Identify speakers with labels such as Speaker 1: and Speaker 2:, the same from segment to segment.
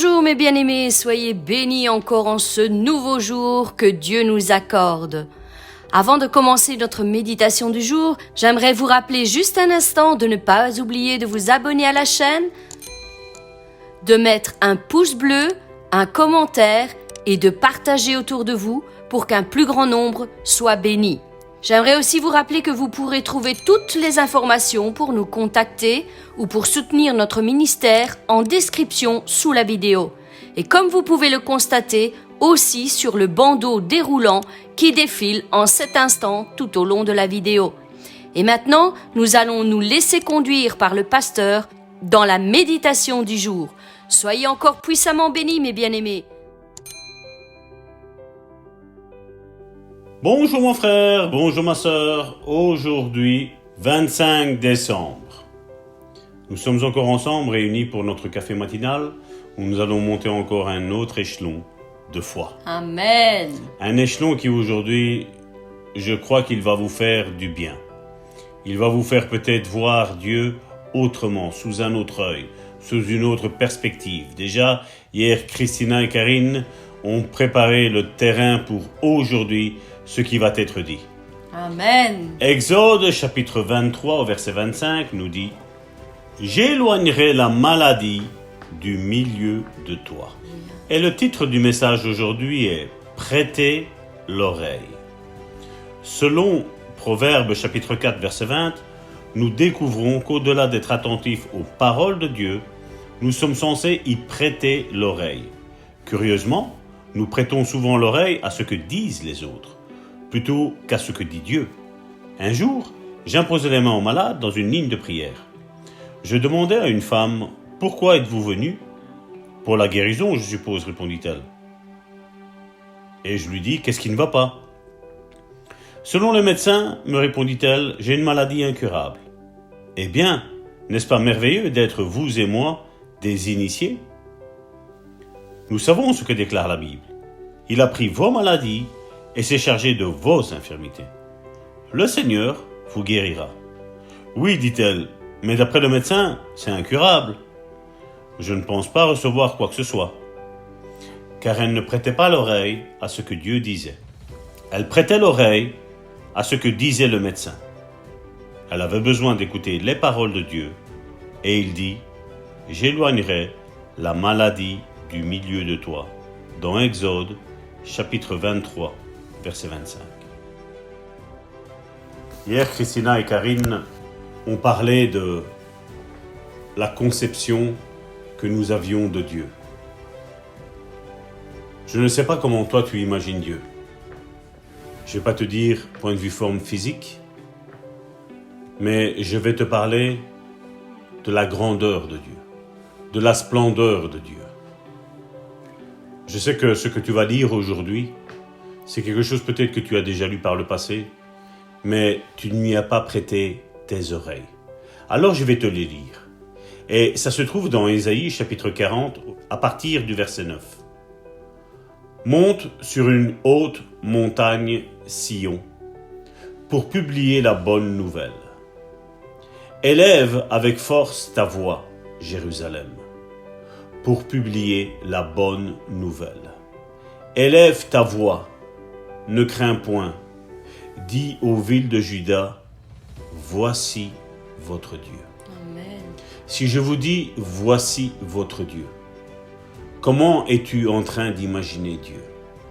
Speaker 1: Bonjour mes bien-aimés, soyez bénis encore en ce nouveau jour que Dieu nous accorde. Avant de commencer notre méditation du jour, j'aimerais vous rappeler juste un instant de ne pas oublier de vous abonner à la chaîne, de mettre un pouce bleu, un commentaire et de partager autour de vous pour qu'un plus grand nombre soit béni. J'aimerais aussi vous rappeler que vous pourrez trouver toutes les informations pour nous contacter ou pour soutenir notre ministère en description sous la vidéo. Et comme vous pouvez le constater, aussi sur le bandeau déroulant qui défile en cet instant tout au long de la vidéo. Et maintenant, nous allons nous laisser conduire par le pasteur dans la méditation du jour. Soyez encore puissamment bénis, mes bien-aimés.
Speaker 2: Bonjour mon frère, bonjour ma sœur. Aujourd'hui, 25 décembre. Nous sommes encore ensemble réunis pour notre café matinal où nous allons monter encore un autre échelon de foi.
Speaker 1: Amen.
Speaker 2: Un échelon qui aujourd'hui, je crois qu'il va vous faire du bien. Il va vous faire peut-être voir Dieu autrement, sous un autre œil, sous une autre perspective. Déjà, hier, Christina et Karine ont préparé le terrain pour aujourd'hui, ce qui va être dit.
Speaker 1: Amen.
Speaker 2: Exode chapitre 23 au verset 25 nous dit « J'éloignerai la maladie du milieu de toi ». Et le titre du message d'aujourd'hui est « Prêtez l'oreille ». Selon Proverbes chapitre 4 verset 20, nous découvrons qu'au-delà d'être attentifs aux paroles de Dieu, nous sommes censés y prêter l'oreille. Curieusement, nous prêtons souvent l'oreille à ce que disent les autres, plutôt qu'à ce que dit Dieu. Un jour, j'imposais les mains aux malades dans une ligne de prière. Je demandais à une femme « Pourquoi êtes-vous venu ?»« Pour la guérison, je suppose, répondit-elle. Et je lui dis « Qu'est-ce qui ne va pas ?» Selon le médecin, me répondit-elle, j'ai une maladie incurable. Eh bien, n'est-ce pas merveilleux d'être vous et moi des initiés ? Nous savons ce que déclare la Bible. Il a pris vos maladies et s'est chargé de vos infirmités. Le Seigneur vous guérira. Oui, dit-elle, mais d'après le médecin, c'est incurable. Je ne pense pas recevoir quoi que ce soit. Car elle ne prêtait pas l'oreille à ce que Dieu disait. Elle prêtait l'oreille à ce que disait le médecin. Elle avait besoin d'écouter les paroles de Dieu et il dit « J'éloignerai la maladie du milieu de toi » dans Exode chapitre 23 verset 25. Hier, Christina et Karine ont parlé de la conception que nous avions de Dieu. Je ne sais pas comment toi tu imagines Dieu. Je ne vais pas te dire point de vue forme physique, mais je vais te parler de la grandeur de Dieu, de la splendeur de Dieu. Je sais que ce que tu vas lire aujourd'hui, c'est quelque chose peut-être que tu as déjà lu par le passé, mais tu n'y as pas prêté tes oreilles. Alors je vais te les lire. Et ça se trouve dans Ésaïe chapitre 40, à partir du verset 9. Monte sur une haute montagne, Sion, pour publier la bonne nouvelle. Élève avec force ta voix, Jérusalem, pour publier la bonne nouvelle. Élève ta voix, ne crains point. Dis aux villes de Juda, voici votre Dieu.
Speaker 1: Amen.
Speaker 2: Si je vous dis, voici votre Dieu, comment es-tu en train d'imaginer Dieu ?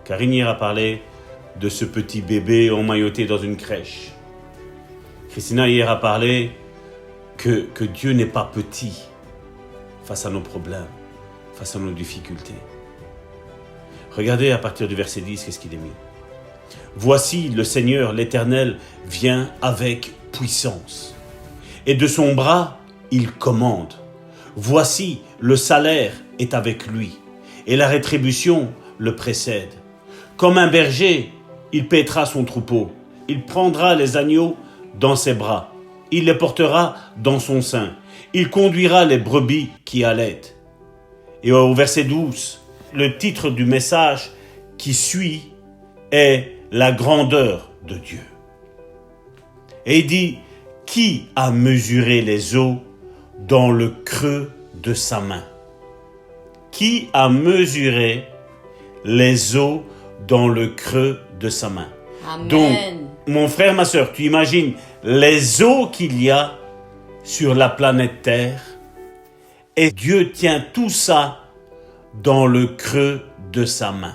Speaker 2: Karine hier a parlé de ce petit bébé emmailloté dans une crèche. Christina hier a parlé que Dieu n'est pas petit face à nos problèmes, face à nos difficultés. Regardez à partir du verset 10, qu'est-ce qu'il est mis ? Voici le Seigneur, l'Éternel, vient avec puissance. Et de son bras, il commande. Voici, le salaire est avec lui. Et la rétribution le précède. Comme un berger, il paîtra son troupeau. Il prendra les agneaux dans ses bras. Il les portera dans son sein. Il conduira les brebis qui allaitent. Et au verset 12, le titre du message qui suit est la grandeur de Dieu. Et il dit, qui a mesuré les eaux dans le creux de sa main? qui a mesuré les eaux dans le creux de sa main.
Speaker 1: Amen.
Speaker 2: Donc, mon frère, ma sœur, tu imagines les eaux qu'il y a sur la planète Terre, et Dieu tient tout ça dans le creux de sa main.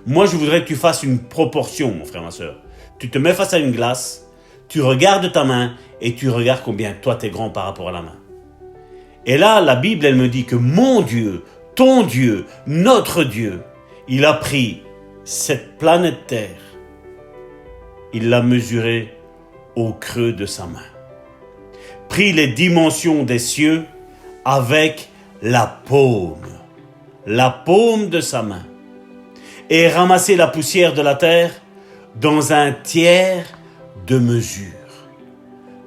Speaker 2: Moi, je voudrais que tu fasses une proportion, mon frère, ma sœur. Tu te mets face à une glace, tu regardes ta main et tu regardes combien toi t'es grand par rapport à la main. Et là, la Bible, elle me dit que mon Dieu, ton Dieu, notre Dieu, il a pris cette planète Terre, il l'a mesurée au creux de sa main. Pris les dimensions des cieux avec la paume de sa main, et ramassé la poussière de la terre dans un tiers de mesure.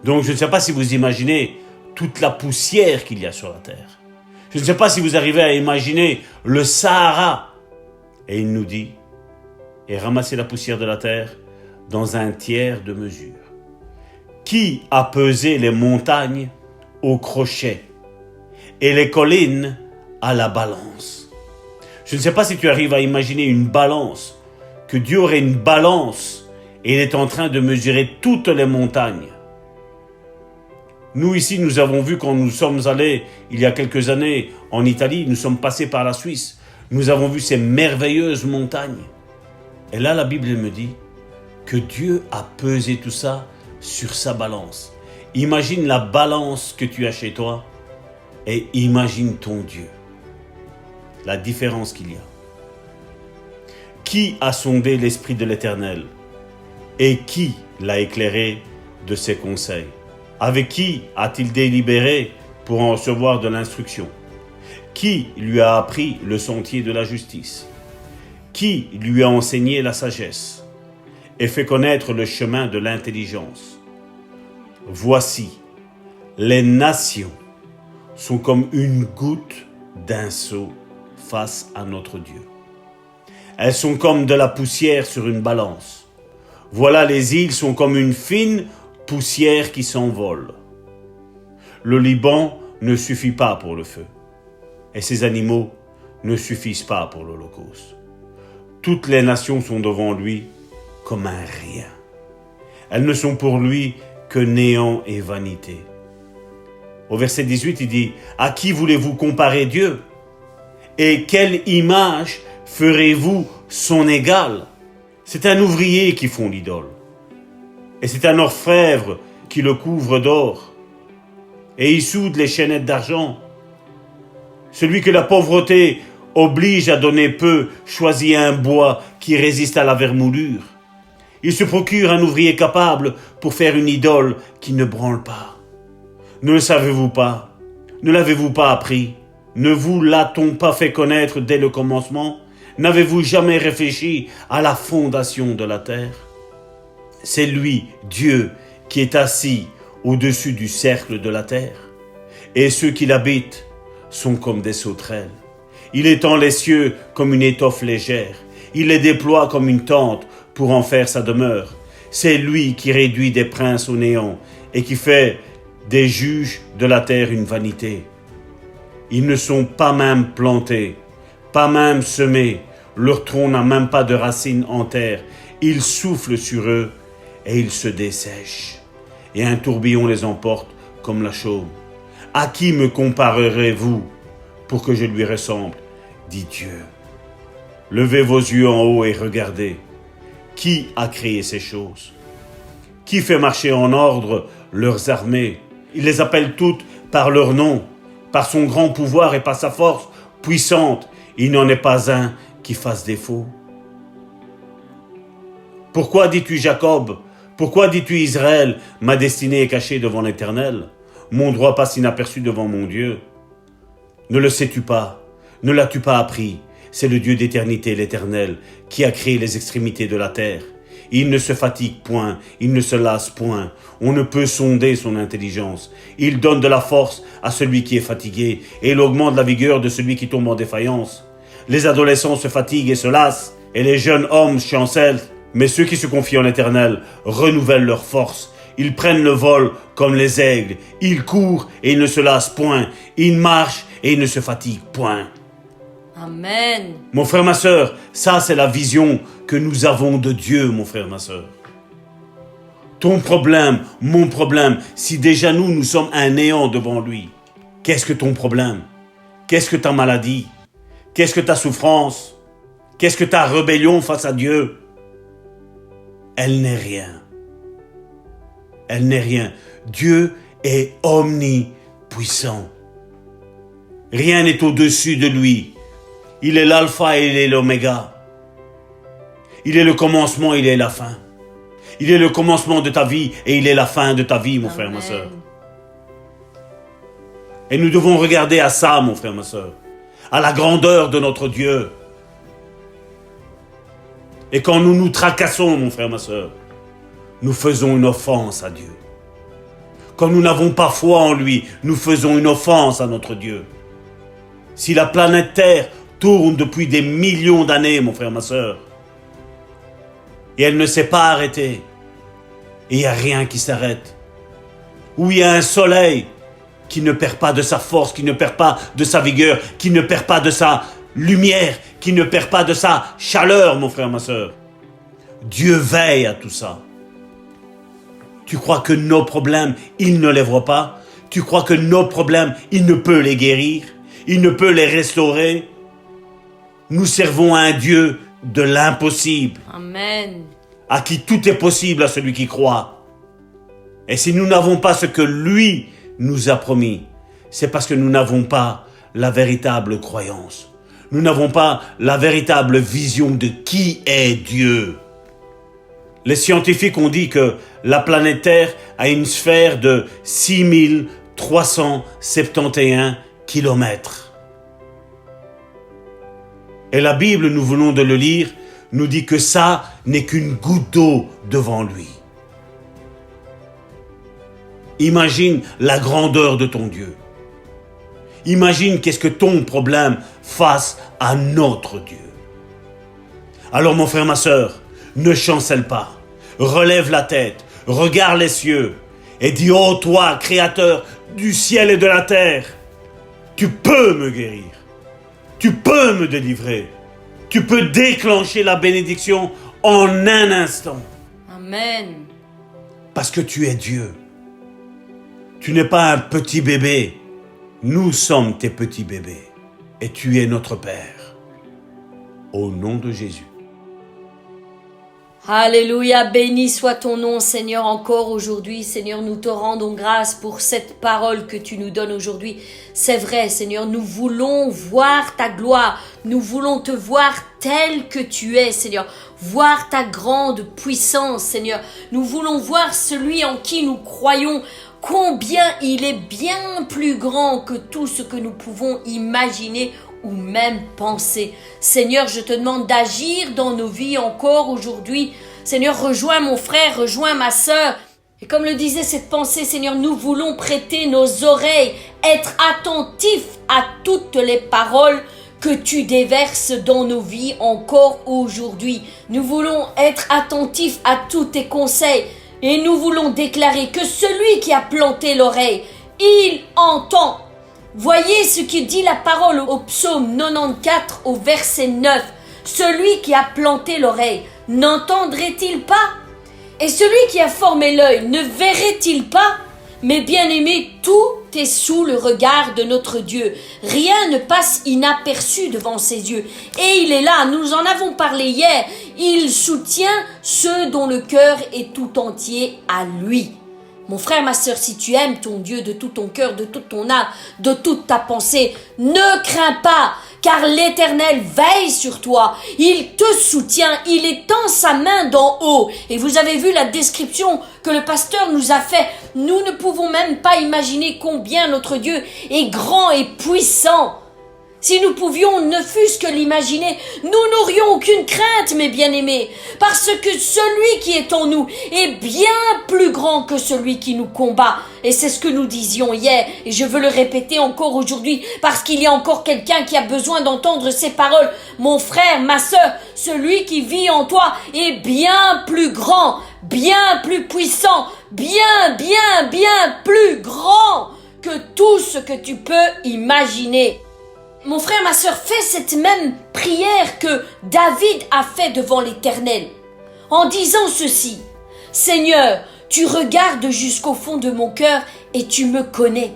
Speaker 2: Donc je ne sais pas si vous imaginez toute la poussière qu'il y a sur la terre. Je ne sais pas si vous arrivez à imaginer le Sahara. Et il nous dit, et ramasser la poussière de la terre dans un tiers de mesure. Qui a pesé les montagnes au crochet et les collines à la balance? Je ne sais pas si tu arrives à imaginer une balance, que Dieu aurait une balance et il est en train de mesurer toutes les montagnes. Nous ici, nous avons vu quand nous sommes allés il y a quelques années en Italie, nous sommes passés par la Suisse, nous avons vu ces merveilleuses montagnes. Et là, la Bible me dit que Dieu a pesé tout ça sur sa balance. Imagine la balance que tu as chez toi et imagine ton Dieu. La différence qu'il y a. Qui a sondé l'Esprit de l'Éternel et qui l'a éclairé de ses conseils? Avec qui a-t-il délibéré pour en recevoir de l'instruction? Qui lui a appris le sentier de la justice? Qui lui a enseigné la sagesse et fait connaître le chemin de l'intelligence? Voici, les nations sont comme une goutte d'un seau face à notre Dieu. Elles sont comme de la poussière sur une balance. Voilà, les îles sont comme une fine poussière qui s'envole. Le Liban ne suffit pas pour le feu, et ces animaux ne suffisent pas pour l'Holocauste. Toutes les nations sont devant lui comme un rien. Elles ne sont pour lui que néant et vanité. Au verset 18, il dit « À qui voulez-vous comparer Dieu? Et quelle image ferez-vous son égal ?» C'est un ouvrier qui fond l'idole. Et c'est un orfèvre qui le couvre d'or. Et il soude les chaînettes d'argent. Celui que la pauvreté oblige à donner peu choisit un bois qui résiste à la vermoulure. Il se procure un ouvrier capable pour faire une idole qui ne branle pas. Ne le savez-vous pas? Ne l'avez-vous pas appris? Ne vous l'a-t-on pas fait connaître dès le commencement? N'avez-vous jamais réfléchi à la fondation de la terre? C'est lui, Dieu, qui est assis au-dessus du cercle de la terre. Et ceux qui l'habitent sont comme des sauterelles. Il étend les cieux comme une étoffe légère. Il les déploie comme une tente pour en faire sa demeure. C'est lui qui réduit des princes au néant et qui fait des juges de la terre une vanité. Ils ne sont pas même plantés, pas même semés. Leur tronc n'a même pas de racines en terre. Il souffle sur eux et ils se dessèchent. Et un tourbillon les emporte comme la chaume. À qui me comparerez-vous pour que je lui ressemble, dit Dieu. Levez vos yeux en haut et regardez. Qui a créé ces choses? Qui fait marcher en ordre leurs armées? Il les appelle toutes par leur nom, par son grand pouvoir et par sa force puissante. Il n'en est pas un qui fasse défaut. Pourquoi dis-tu Jacob? Pourquoi dis-tu Israël? Ma destinée est cachée devant l'Éternel. Mon droit passe inaperçu devant mon Dieu. Ne le sais-tu pas? Ne l'as-tu pas appris? C'est le Dieu d'éternité, l'Éternel, qui a créé les extrémités de la terre. Il ne se fatigue point, il ne se lasse point. On ne peut sonder son intelligence. Il donne de la force à celui qui est fatigué, et il augmente la vigueur de celui qui tombe en défaillance. Les adolescents se fatiguent et se lassent, et les jeunes hommes chancellent. Mais ceux qui se confient en l'Éternel renouvellent leur force. Ils prennent le vol comme les aigles. Ils courent et ils ne se lassent point. Ils marchent et ils ne se fatiguent point.
Speaker 1: Amen.
Speaker 2: Mon frère, ma sœur, ça c'est la vision que nous avons de Dieu, mon frère, ma sœur. Ton problème, mon problème, si déjà nous sommes un néant devant lui, qu'est-ce que ton problème? Qu'est-ce que ta maladie? Qu'est-ce que ta souffrance? Qu'est-ce que ta rébellion face à Dieu? Elle n'est rien. Elle n'est rien. Dieu est omnipuissant. Rien n'est au-dessus de lui. Il est l'alpha et il est l'oméga. Il est le commencement, il est la fin. Il est le commencement de ta vie et il est la fin de ta vie, mon frère, ma sœur. Et nous devons regarder à ça, mon frère, ma sœur, à la grandeur de notre Dieu. Et quand nous nous tracassons, mon frère, ma sœur, nous faisons une offense à Dieu. Quand nous n'avons pas foi en lui, nous faisons une offense à notre Dieu. Si la planète Terre tourne depuis des millions d'années, mon frère, ma sœur, et elle ne s'est pas arrêtée, et il n'y a rien qui s'arrête, où il y a un soleil qui ne perd pas de sa force, qui ne perd pas de sa vigueur, qui ne perd pas de sa lumière, qui ne perd pas de sa chaleur, mon frère, ma sœur. Dieu veille à tout ça. Tu crois que nos problèmes, il ne les voit pas? Tu crois que nos problèmes, il ne peut les guérir? Il ne peut les restaurer? Nous servons à un Dieu de l'impossible.
Speaker 1: Amen.
Speaker 2: À qui tout est possible à celui qui croit. Et si nous n'avons pas ce que lui nous a promis, c'est parce que nous n'avons pas la véritable croyance. Nous n'avons pas la véritable vision de qui est Dieu. Les scientifiques ont dit que la planète Terre a une sphère de 6371 kilomètres. Et la Bible, nous venons de le lire, nous dit que ça n'est qu'une goutte d'eau devant lui. Imagine la grandeur de ton Dieu. Imagine qu'est-ce que ton problème face à notre Dieu. Alors mon frère, ma sœur, ne chancelle pas. Relève la tête, regarde les cieux et dis: oh toi, créateur du ciel et de la terre, tu peux me guérir. Tu peux me délivrer. Tu peux déclencher la bénédiction en un instant.
Speaker 1: Amen.
Speaker 2: Parce que tu es Dieu. Tu n'es pas un petit bébé. Nous sommes tes petits bébés. Et tu es notre Père. Au nom de Jésus.
Speaker 1: Alléluia, béni soit ton nom, Seigneur, encore aujourd'hui. Seigneur, nous te rendons grâce pour cette parole que tu nous donnes aujourd'hui. C'est vrai, Seigneur, nous voulons voir ta gloire. Nous voulons te voir tel que tu es, Seigneur. Voir ta grande puissance, Seigneur. Nous voulons voir celui en qui nous croyons. Combien il est bien plus grand que tout ce que nous pouvons imaginer ou même penser. Seigneur, je te demande d'agir dans nos vies encore aujourd'hui. Seigneur, rejoins mon frère, rejoins ma sœur. Et comme le disait cette pensée, Seigneur, nous voulons prêter nos oreilles, être attentifs à toutes les paroles que tu déverses dans nos vies encore aujourd'hui. Nous voulons être attentifs à tous tes conseils et nous voulons déclarer que celui qui a planté l'oreille, il entend. Voyez ce que dit la parole au psaume 94 au verset 9. Celui qui a planté l'oreille, n'entendrait-il pas? Et celui qui a formé l'œil, ne verrait-il pas? Mais bien aimé, tout est sous le regard de notre Dieu. Rien ne passe inaperçu devant ses yeux. Et il est là, nous en avons parlé hier. Il soutient ceux dont le cœur est tout entier à lui. Mon frère, ma sœur, si tu aimes ton Dieu de tout ton cœur, de toute ton âme, de toute ta pensée, ne crains pas, car l'Éternel veille sur toi. Il te soutient, il étend sa main d'en haut. Et vous avez vu la description que le pasteur nous a fait. Nous ne pouvons même pas imaginer combien notre Dieu est grand et puissant. Si nous pouvions ne fût-ce que l'imaginer, nous n'aurions aucune crainte, mes bien-aimés, parce que celui qui est en nous est bien plus grand que celui qui nous combat. Et c'est ce que nous disions hier, et je veux le répéter encore aujourd'hui, parce qu'il y a encore quelqu'un qui a besoin d'entendre ces paroles. Mon frère, ma sœur, celui qui vit en toi est bien plus grand, bien plus puissant, bien plus grand que tout ce que tu peux imaginer.
Speaker 3: Mon frère, ma sœur, fais cette même prière que David a fait devant l'Éternel, en disant ceci: Seigneur, tu regardes jusqu'au fond de mon cœur et tu me connais.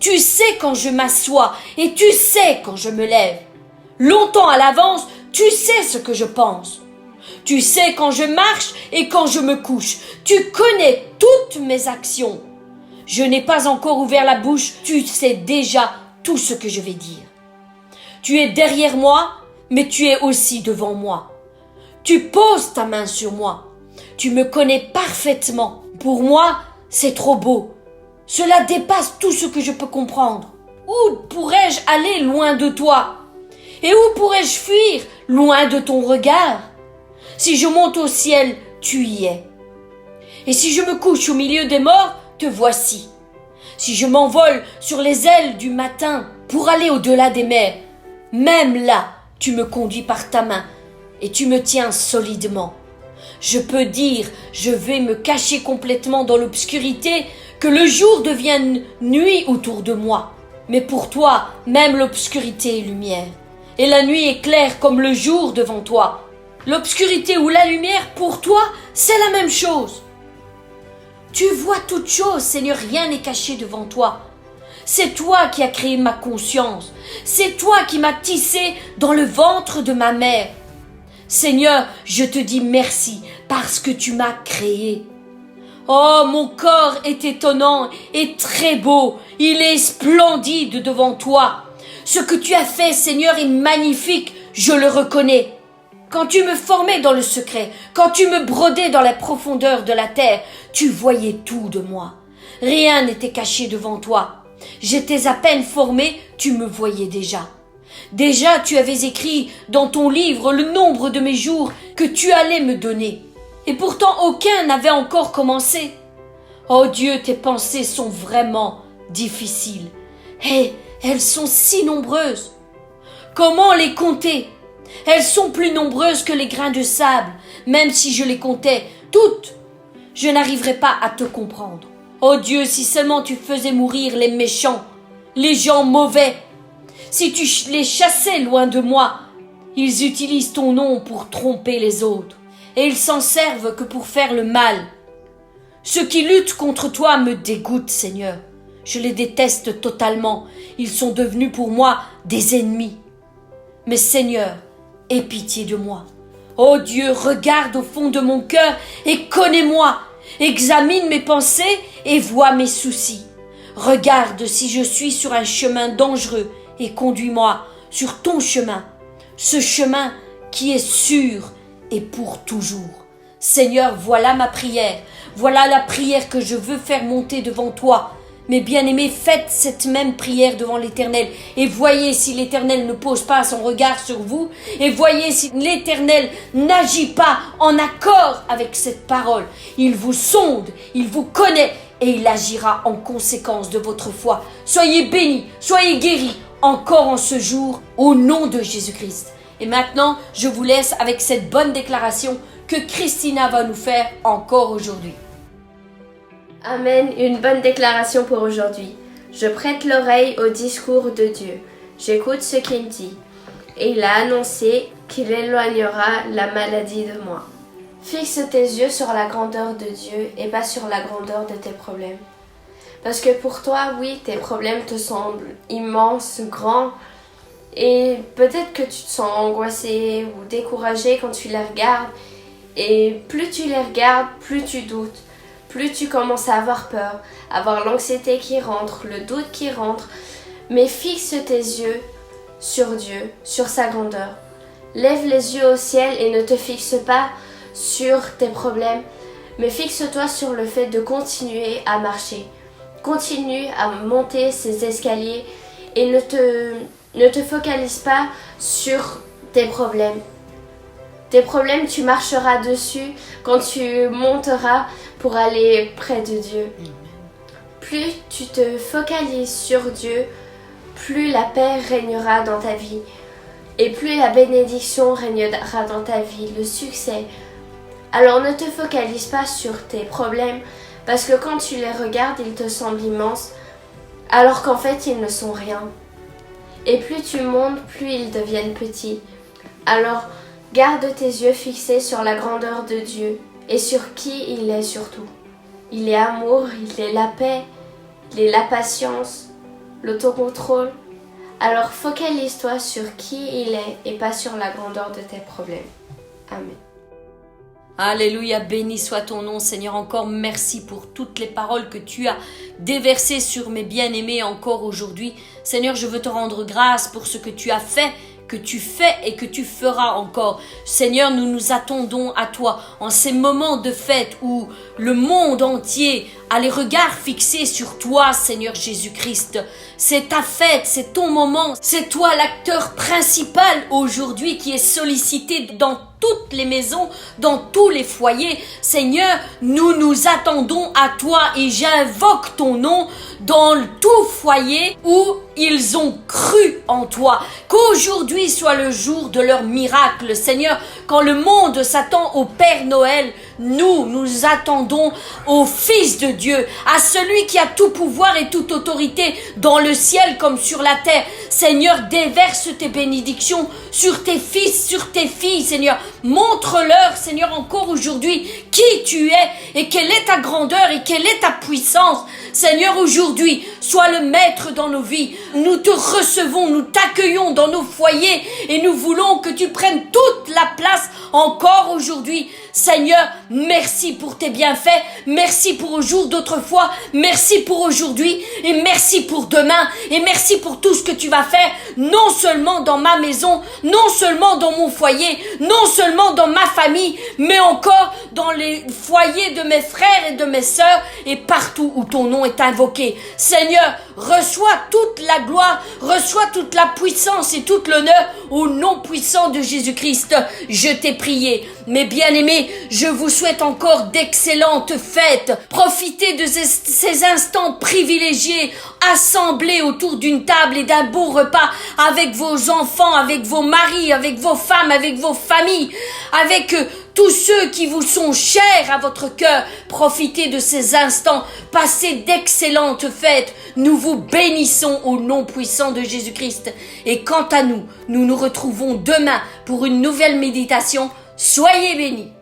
Speaker 3: Tu sais quand je m'assois et tu sais quand je me lève. Longtemps à l'avance, tu sais ce que je pense. Tu sais quand je marche et quand je me couche. Tu connais toutes mes actions. Je n'ai pas encore ouvert la bouche, tu sais déjà tout ce que je vais dire. Tu es derrière moi, mais tu es aussi devant moi. Tu poses ta main sur moi. Tu me connais parfaitement. Pour moi, c'est trop beau. Cela dépasse tout ce que je peux comprendre. Où pourrais-je aller loin de toi? Et où pourrais-je fuir loin de ton regard? Si je monte au ciel, tu y es. Et si je me couche au milieu des morts, te voici. Si je m'envole sur les ailes du matin pour aller au-delà des mers, même là, tu me conduis par ta main et tu me tiens solidement. Je peux dire, je vais me cacher complètement dans l'obscurité, que le jour devienne nuit autour de moi. Mais pour toi, même l'obscurité est lumière. Et la nuit est claire comme le jour devant toi. L'obscurité ou la lumière, pour toi, c'est la même chose. Tu vois toutes choses, Seigneur, rien n'est caché devant toi. C'est toi qui as créé ma conscience. C'est toi qui m'as tissé dans le ventre de ma mère. Seigneur, je te dis merci parce que tu m'as créé. Oh, mon corps est étonnant et très beau. Il est splendide devant toi. Ce que tu as fait, Seigneur, est magnifique. Je le reconnais. Quand tu me formais dans le secret, quand tu me brodais dans la profondeur de la terre, tu voyais tout de moi. Rien n'était caché devant toi. J'étais à peine formé, tu me voyais déjà. Déjà, tu avais écrit dans ton livre le nombre de mes jours que tu allais me donner. Et pourtant, aucun n'avait encore commencé. Oh Dieu, tes pensées sont vraiment difficiles. Et elles sont si nombreuses. Comment les compter? Elles sont plus nombreuses que les grains de sable. Même si je les comptais toutes, je n'arriverais pas à te comprendre. Oh Dieu, si seulement tu faisais mourir les méchants, les gens mauvais. Si tu les chassais loin de moi, ils utilisent ton nom pour tromper les autres. Et ils s'en servent que pour faire le mal. Ceux qui luttent contre toi me dégoûtent, Seigneur. Je les déteste totalement. Ils sont devenus pour moi des ennemis. Mais Seigneur, aie pitié de moi. Oh Dieu, regarde au fond de mon cœur et connais-moi. Examine mes pensées et vois mes soucis. Regarde si je suis sur un chemin dangereux et conduis-moi sur ton chemin. Ce chemin qui est sûr et pour toujours. Seigneur, voilà ma prière. Voilà la prière que je veux faire monter devant toi. Mes bien-aimés, faites cette même prière devant l'Éternel et voyez si l'Éternel ne pose pas son regard sur vous et voyez si l'Éternel n'agit pas en accord avec cette parole. Il vous sonde, il vous connaît et il agira en conséquence de votre foi. Soyez bénis, soyez guéris encore en ce jour au nom de Jésus-Christ. Et maintenant, je vous laisse avec cette bonne déclaration que Christina va nous faire encore aujourd'hui.
Speaker 4: Amen, une bonne déclaration pour aujourd'hui. Je prête l'oreille au discours de Dieu. J'écoute ce qu'il dit. Et il a annoncé qu'il éloignera la maladie de moi. Fixe tes yeux sur la grandeur de Dieu et pas sur la grandeur de tes problèmes. Parce que pour toi, oui, tes problèmes te semblent immenses, grands. Et peut-être que tu te sens angoissé ou découragé quand tu les regardes. Et plus tu les regardes, plus tu doutes. Plus tu commences à avoir peur, avoir l'anxiété qui rentre, le doute qui rentre. Mais fixe tes yeux sur Dieu, sur sa grandeur. Lève les yeux au ciel et ne te fixe pas sur tes problèmes, mais fixe-toi sur le fait de continuer à marcher. Continue à monter ces escaliers et ne te focalise pas sur tes problèmes. Tes problèmes, tu marcheras dessus quand tu monteras pour aller près de Dieu. Plus tu te focalises sur Dieu, plus la paix régnera dans ta vie. Et plus la bénédiction régnera dans ta vie, le succès. Alors ne te focalise pas sur tes problèmes, parce que quand tu les regardes, ils te semblent immenses, alors qu'en fait, ils ne sont rien. et plus tu montes, plus ils deviennent petits. Alors, garde tes yeux fixés sur la grandeur de Dieu et sur qui il est surtout. Il est amour, il est la paix, il est la patience, l'autocontrôle. Alors focalise-toi sur qui il est et pas sur la grandeur de tes problèmes. Amen.
Speaker 1: Alléluia, béni soit ton nom, Seigneur. Encore merci pour toutes les paroles que tu as déversées sur mes bien-aimés encore aujourd'hui. Seigneur, je veux te rendre grâce pour ce que tu as fait, que tu fais et que tu feras encore. Seigneur, nous nous attendons à toi en ces moments de fête où le monde entier a les regards fixés sur toi, Seigneur Jésus-Christ. C'est ta fête, c'est ton moment, c'est toi l'acteur principal aujourd'hui qui est sollicité dans toutes les maisons, dans tous les foyers. Seigneur, nous nous attendons à toi et j'invoque ton nom dans tout foyer où ils ont cru en toi. Qu'aujourd'hui soit le jour de leur miracle, Seigneur. Quand le monde s'attend au Père Noël, nous attendons au Fils de Dieu, à celui qui a tout pouvoir et toute autorité dans le ciel comme sur la terre. Seigneur, déverse tes bénédictions sur tes fils, sur tes filles, Seigneur. Montre-leur, Seigneur, encore aujourd'hui qui tu es et quelle est ta grandeur et quelle est ta puissance. Seigneur, aujourd'hui, sois le maître dans nos vies. Nous te recevons, nous t'accueillons dans nos foyers et nous voulons que tu prennes toute la place encore aujourd'hui. Seigneur, merci pour tes bienfaits, merci pour au jour d'autrefois, merci pour aujourd'hui et merci pour demain et merci pour tout ce que tu vas faire, non seulement dans ma maison, non seulement dans mon foyer, non seulement dans ma famille, mais encore dans les foyers de mes frères et de mes sœurs et partout où ton nom est invoqué. Seigneur, reçois toute la gloire, reçois toute la puissance et tout l'honneur au nom puissant de Jésus-Christ. Je t'ai prié. Mes bien-aimés, je vous souhaite encore d'excellentes fêtes. Profitez de ces instants privilégiés, assemblés autour d'une table et d'un beau repas avec vos enfants, avec vos maris, avec vos femmes, avec vos familles, avec tous ceux qui vous sont chers à votre cœur. Profitez de ces instants, passez d'excellentes fêtes. Nous vous bénissons au nom puissant de Jésus-Christ. Et quant à nous, nous nous retrouvons demain pour une nouvelle méditation. Soyez bénis.